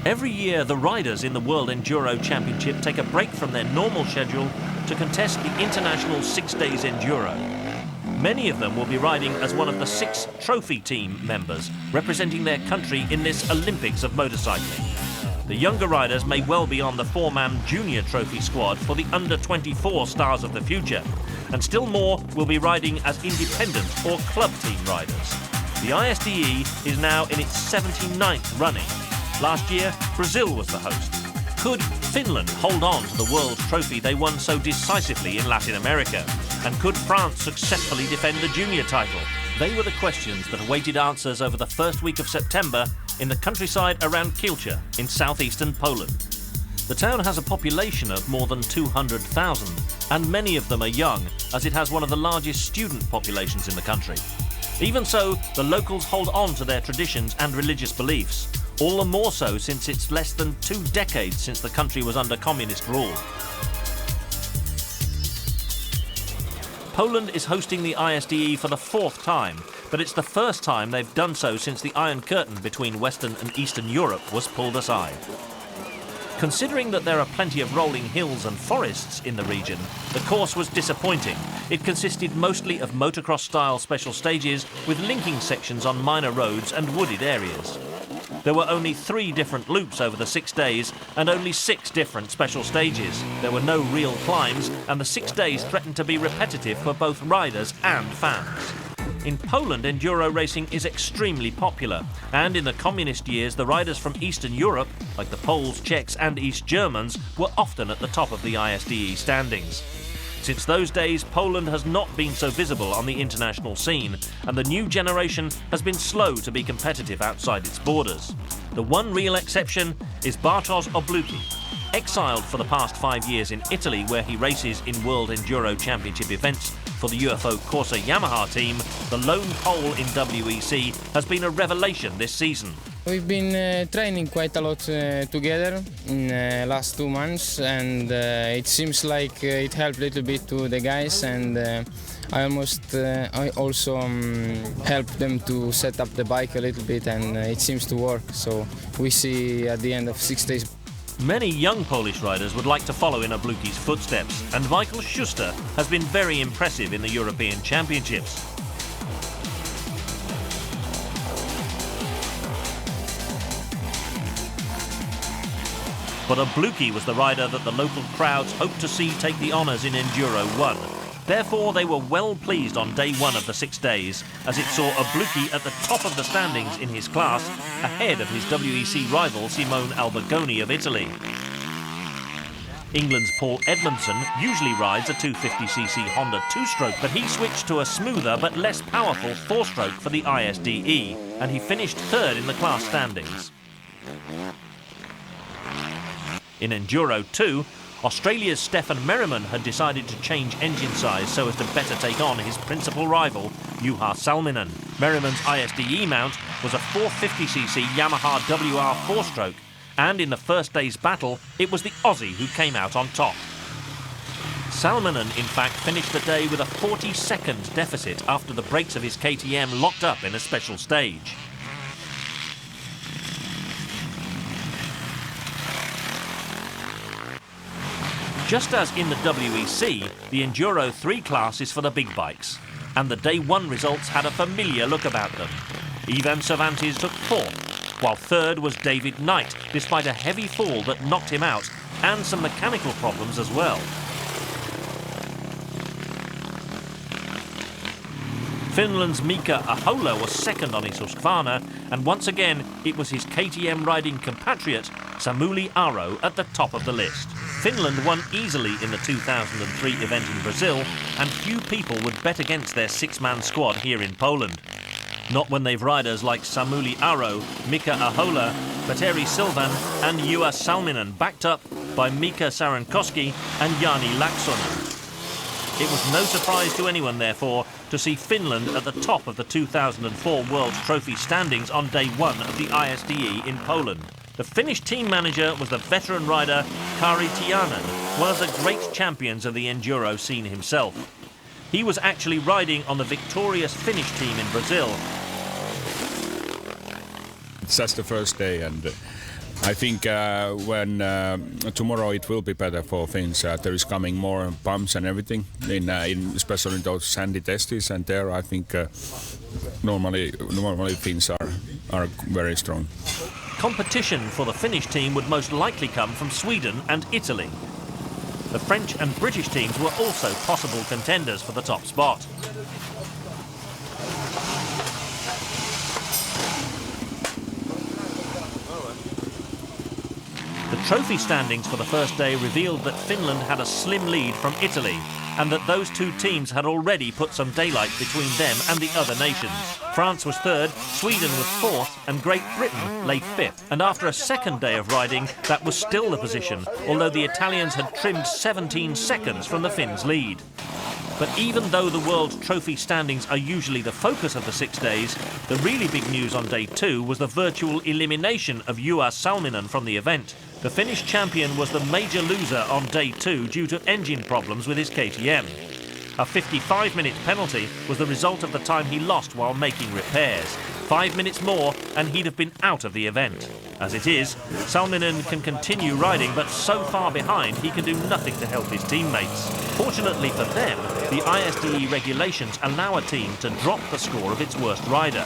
Every year, the riders in the World Enduro Championship take a break from their normal schedule to contest the International 6 Days Enduro. Many of them will be riding as one of the 6 trophy team members, representing their country in this Olympics of motorcycling. The younger riders may well be on the 4-man junior trophy squad for the under-24 stars of the future, and still more will be riding as independent or club team riders. The ISDE is now in its 79th running. Last year, Brazil was the host. Could Finland hold on to the world trophy they won so decisively in Latin America? And could France successfully defend the junior title? They were the questions that awaited answers over the first week of September in the countryside around Kielce in southeastern Poland. The town has a population of more than 200,000, and many of them are young, as it has one of the largest student populations in the country. Even so, the locals hold on to their traditions and religious beliefs, all the more so since it's less than 2 decades since the country was under communist rule. Poland is hosting the ISDE for the 4th time, but it's the first time they've done so since the Iron Curtain between Western and Eastern Europe was pulled aside. Considering that there are plenty of rolling hills and forests in the region, the course was disappointing. It consisted mostly of motocross-style special stages with linking sections on minor roads and wooded areas. There were only 3 different loops over the 6 days and only 6 different special stages. There were no real climbs, and the 6 days threatened to be repetitive for both riders and fans. In Poland, enduro racing is extremely popular, and in the communist years, the riders from Eastern Europe, like the Poles, Czechs and East Germans, were often at the top of the ISDE standings. Since those days, Poland has not been so visible on the international scene, and the new generation has been slow to be competitive outside its borders. The one real exception is Bartosz Obluki. Exiled for the past 5 years in Italy, where he races in World Enduro Championship events for the UFO Corsa Yamaha team, the lone Pole in WEC has been a revelation this season. We've been training quite a lot together in the last 2 months, and it seems like it helped a little bit to the guys, and I also helped them to set up the bike a little bit, and it seems to work, so we see at the end of 6 days. Many young Polish riders would like to follow in Obluki's footsteps, and Michael Schuster has been very impressive in the European Championships. But Obluki was the rider that the local crowds hoped to see take the honours in Enduro 1. Therefore, they were well pleased on day 1 of the 6 days, as it saw Obluki at the top of the standings in his class, ahead of his WEC rival Simone Albergoni of Italy. England's Paul Edmondson usually rides a 250cc Honda 2-stroke, but he switched to a smoother but less powerful 4-stroke for the ISDE, and he finished 3rd in the class standings. In Enduro 2, Australia's Stefan Merriman had decided to change engine size so as to better take on his principal rival, Juha Salminen. Merriman's ISDE mount was a 450cc Yamaha WR 4-stroke, and in the first day's battle, it was the Aussie who came out on top. Salminen, in fact, finished the day with a 40-second deficit after the brakes of his KTM locked up in a special stage. Just as in the WEC, the Enduro 3 class is for the big bikes, and the day 1 results had a familiar look about them. Ivan Cervantes took 4th, while 3rd was David Knight, despite a heavy fall that knocked him out, and some mechanical problems as well. Finland's Mika Ahola was 2nd on his Husqvarna, and once again it was his KTM riding compatriot Samuli Aro at the top of the list. Finland won easily in the 2003 event in Brazil, and few people would bet against their 6-man squad here in Poland. Not when they've riders like Samuli Aro, Mika Ahola, Petteri Silvan and Juha Salminen, backed up by Mika Sarankowski and Jani Laaksonen. It was no surprise to anyone, therefore, to see Finland at the top of the 2004 World Trophy standings on day 1 of the ISDE in Poland. The Finnish team manager was the veteran rider Kari Tianen, one of the great champions of the enduro scene himself. He was actually riding on the victorious Finnish team in Brazil. It's just the first day, and I think when tomorrow it will be better for Finns. There is coming more bumps and everything, especially in those sandy testes, and there I think normally Finns are very strong. Competition for the Finnish team would most likely come from Sweden and Italy. The French and British teams were also possible contenders for the top spot. The trophy standings for the first day revealed that Finland had a slim lead from Italy, and that those two teams had already put some daylight between them and the other nations. France was third, Sweden was fourth, and Great Britain lay fifth. And after a second day of riding, that was still the position, although the Italians had trimmed 17 seconds from the Finns' lead. But even though the World Trophy standings are usually the focus of the 6 days, the really big news on day 2 was the virtual elimination of Juha Salminen from the event. The Finnish champion was the major loser on day 2 due to engine problems with his KTM. A 55-minute penalty was the result of the time he lost while making repairs. 5 minutes more and he'd have been out of the event. As it is, Salminen can continue riding, but so far behind he can do nothing to help his teammates. Fortunately for them, the ISDE regulations allow a team to drop the score of its worst rider.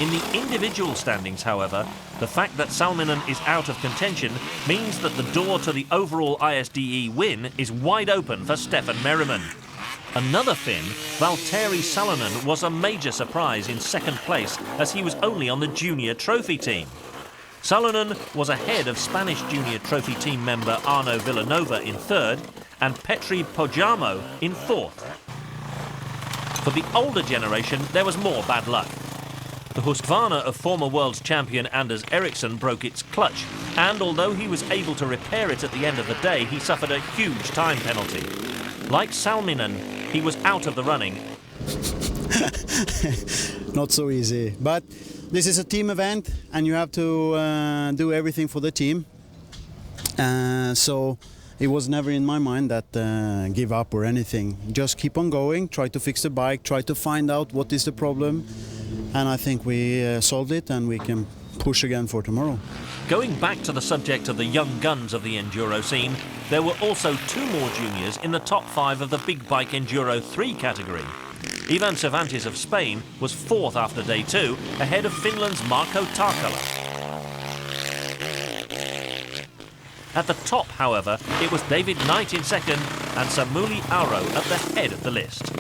In the individual standings, however, the fact that Salminen is out of contention means that the door to the overall ISDE win is wide open for Stefan Merriman. Another Finn, Valtteri Salonen, was a major surprise in second place, as he was only on the junior trophy team. Salonen was ahead of Spanish junior trophy team member Arno Villanova in third and Petri Pojamo in fourth. For the older generation, there was more bad luck. The Husqvarna of former world champion Anders Eriksson broke its clutch, and although he was able to repair it at the end of the day, he suffered a huge time penalty. Like Salminen, he was out of the running. Not so easy, but this is a team event and you have to do everything for the team. So it was never in my mind that give up or anything. Just keep on going, try to fix the bike, try to find out what is the problem. And I think we solved it and we can push again for tomorrow. Going back to the subject of the young guns of the enduro scene, there were also 2 more juniors in the top 5 of the big bike Enduro 3 category. Ivan Cervantes of Spain was 4th after day 2, ahead of Finland's Marko Tarkala. At the top, however, it was David Knight in 2nd and Samuli Auro at the head of the list.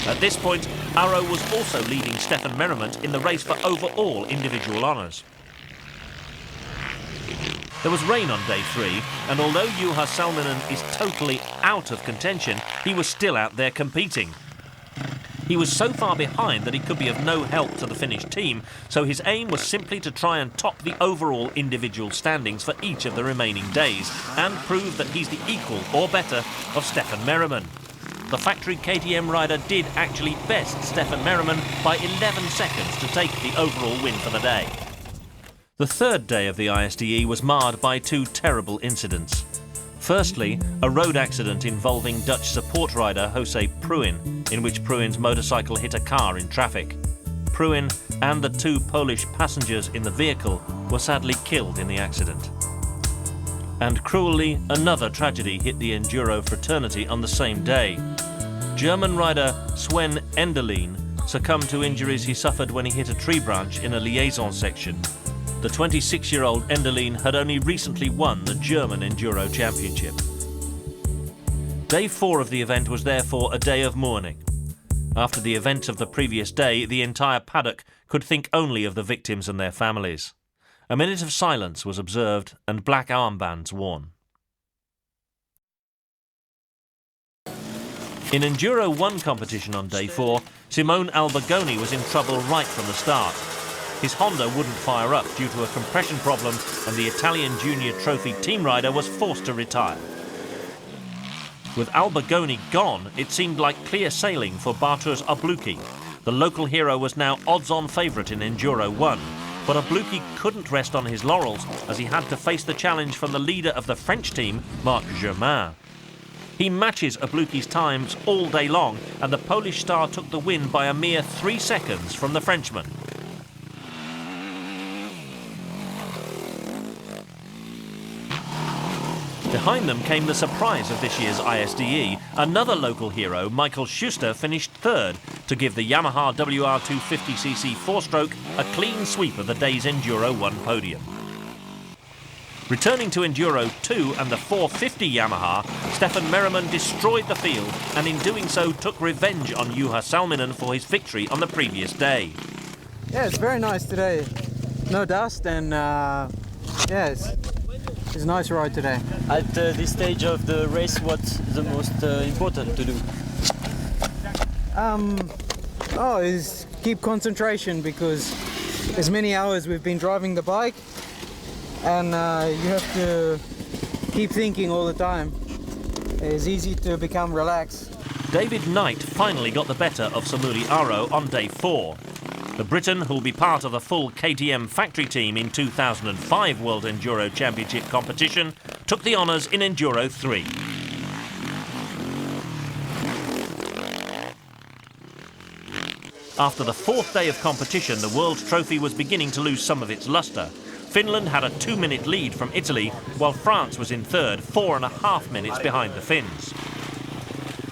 At this point, Auro was also leading Stefan Merriman in the race for overall individual honours. There was rain on day 3, and although Juha Salminen is totally out of contention, he was still out there competing. He was so far behind that he could be of no help to the Finnish team, so his aim was simply to try and top the overall individual standings for each of the remaining days, and prove that he's the equal or better of Stefan Merriman. The factory KTM rider did actually best Stefan Merriman by 11 seconds to take the overall win for the day. The third day of the ISDE was marred by 2 terrible incidents. Firstly, a road accident involving Dutch support rider Jose Pruin, in which Pruin's motorcycle hit a car in traffic. Pruin and the 2 Polish passengers in the vehicle were sadly killed in the accident. And cruelly, another tragedy hit the enduro fraternity on the same day. German rider Sven Enderlin succumbed to injuries he suffered when he hit a tree branch in a liaison section. The 26-year-old Enderlin had only recently won the German Enduro Championship. Day 4 of the event was therefore a day of mourning. After the events of the previous day, the entire paddock could think only of the victims and their families. A minute of silence was observed and black armbands worn. In Enduro 1 competition on day 4, Simone Albergoni was in trouble right from the start. His Honda wouldn't fire up due to a compression problem, and the Italian Junior Trophy team rider was forced to retire. With Albergoni gone, it seemed like clear sailing for Bartosz Obluki. The local hero was now odds-on favourite in Enduro 1, but Obluki couldn't rest on his laurels as he had to face the challenge from the leader of the French team, Marc Germain. He matches Obluki's times all day long, and the Polish star took the win by a mere 3 seconds from the Frenchman. Behind them came the surprise of this year's ISDE. Another local hero, Michael Schuster, finished third to give the Yamaha WR250cc four-stroke a clean sweep of the day's Enduro 1 podium. Returning to Enduro 2 and the 450 Yamaha, Stefan Merriman destroyed the field and in doing so took revenge on Juha Salminen for his victory on the previous day. Yeah, it's very nice today. No dust and yeah, it's a nice ride today. At this stage of the race, what's the most important to do? Is keep concentration, because as many hours we've been driving the bike and you have to keep thinking all the time. It's easy to become relaxed. David Knight finally got the better of Samuli Aro on day 4. The Briton, who'll be part of the full KTM factory team in 2005 World Enduro Championship competition, took the honours in Enduro 3. After the 4th day of competition, the World Trophy was beginning to lose some of its lustre. Finland had a 2-minute lead from Italy, while France was in third, 4.5 minutes behind the Finns.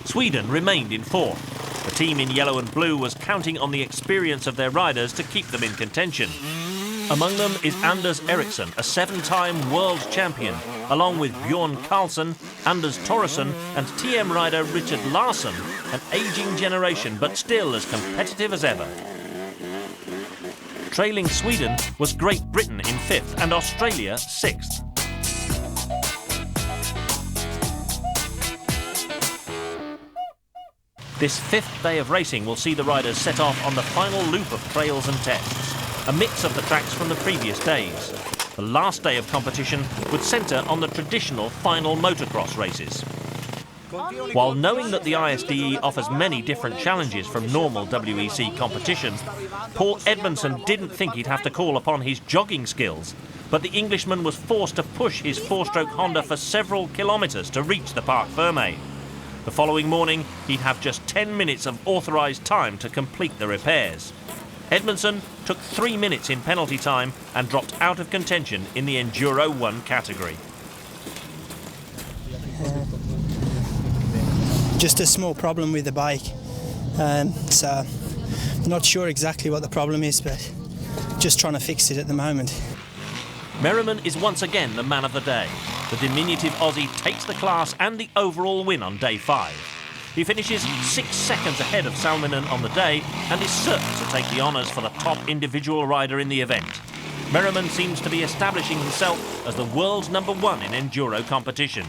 Sweden remained in 4th. The team in yellow and blue was counting on the experience of their riders to keep them in contention. Among them is Anders Eriksson, a 7-time world champion, along with Bjorn Karlsson, Anders Torresson and TM rider Richard Larsson, an ageing generation but still as competitive as ever. Trailing Sweden was Great Britain in 5th and Australia 6th. This 5th day of racing will see the riders set off on the final loop of trails and tests, a mix of the tracks from the previous days. The last day of competition would centre on the traditional final motocross races. While knowing that the ISDE offers many different challenges from normal WEC competition, Paul Edmondson didn't think he'd have to call upon his jogging skills, but the Englishman was forced to push his 4-stroke Honda for several kilometres to reach the Parc Fermé. The following morning, he'd have just 10 minutes of authorised time to complete the repairs. Edmondson took 3 minutes in penalty time and dropped out of contention in the Enduro 1 category. Just a small problem with the bike. So, not sure exactly what the problem is, but just trying to fix it at the moment. Merriman is once again the man of the day. The diminutive Aussie takes the class and the overall win on day 5. He finishes 6 seconds ahead of Salminen on the day and is certain to take the honours for the top individual rider in the event. Merriman seems to be establishing himself as the world's #1 in enduro competition.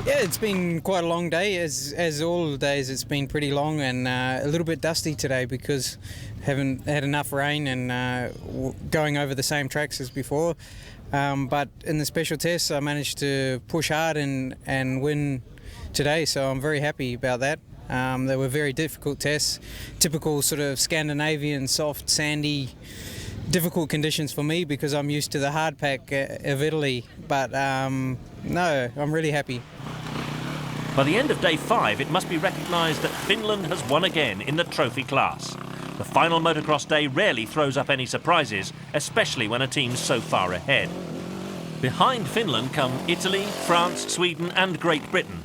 Yeah, it's been quite a long day. As all days, it's been pretty long and a little bit dusty today because haven't had enough rain and going over the same tracks as before. But in the special tests, I managed to push hard and win today, so I'm very happy about that. They were very difficult tests, typical sort of Scandinavian, soft, sandy, difficult conditions for me because I'm used to the hard pack of Italy. But no, I'm really happy. By the end of day 5, it must be recognised that Finland has won again in the trophy class. The final motocross day rarely throws up any surprises, especially when a team's so far ahead. Behind Finland come Italy, France, Sweden and Great Britain.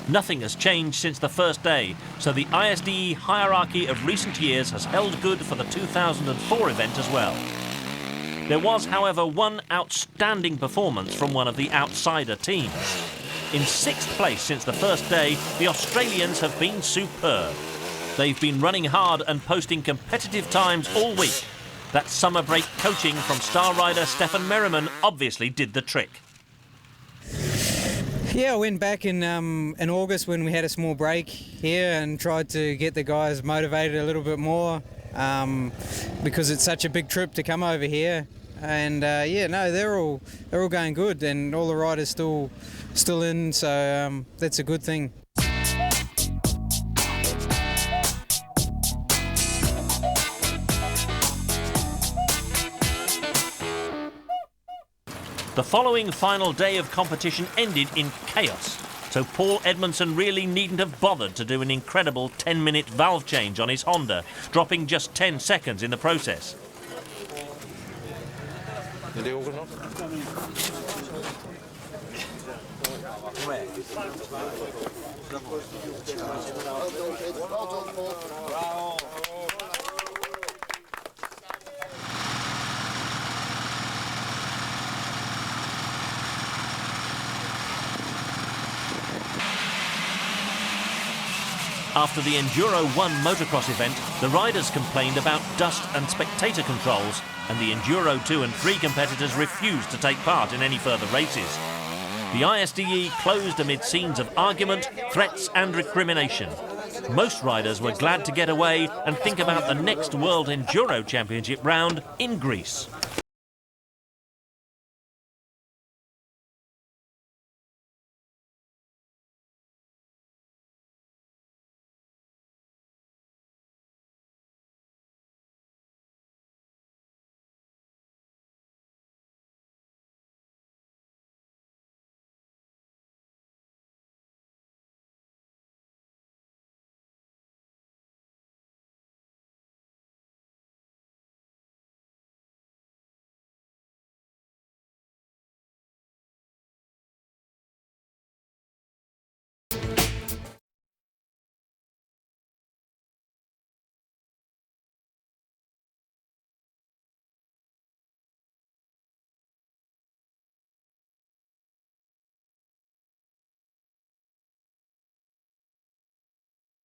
Nothing has changed since the first day, so the ISDE hierarchy of recent years has held good for the 2004 event as well. There was, however, one outstanding performance from one of the outsider teams. In 6th place since the first day, the Australians have been superb. They've been running hard and posting competitive times all week. That summer break coaching from star rider Stefan Merriman obviously did the trick. Yeah, I went back in August when we had a small break here and tried to get the guys motivated a little bit more because it's such a big trip to come over here. And yeah, no, they're all going good, and all the riders still in, so that's a good thing. The following final day of competition ended in chaos, so Paul Edmondson really needn't have bothered to do an incredible 10-minute valve change on his Honda, dropping just 10 seconds in the process. After the Enduro 1 motocross event, the riders complained about dust and spectator controls, and the Enduro 2 and 3 competitors refused to take part in any further races. The ISDE closed amid scenes of argument, threats and recrimination. Most riders were glad to get away and think about the next World Enduro Championship round in Greece.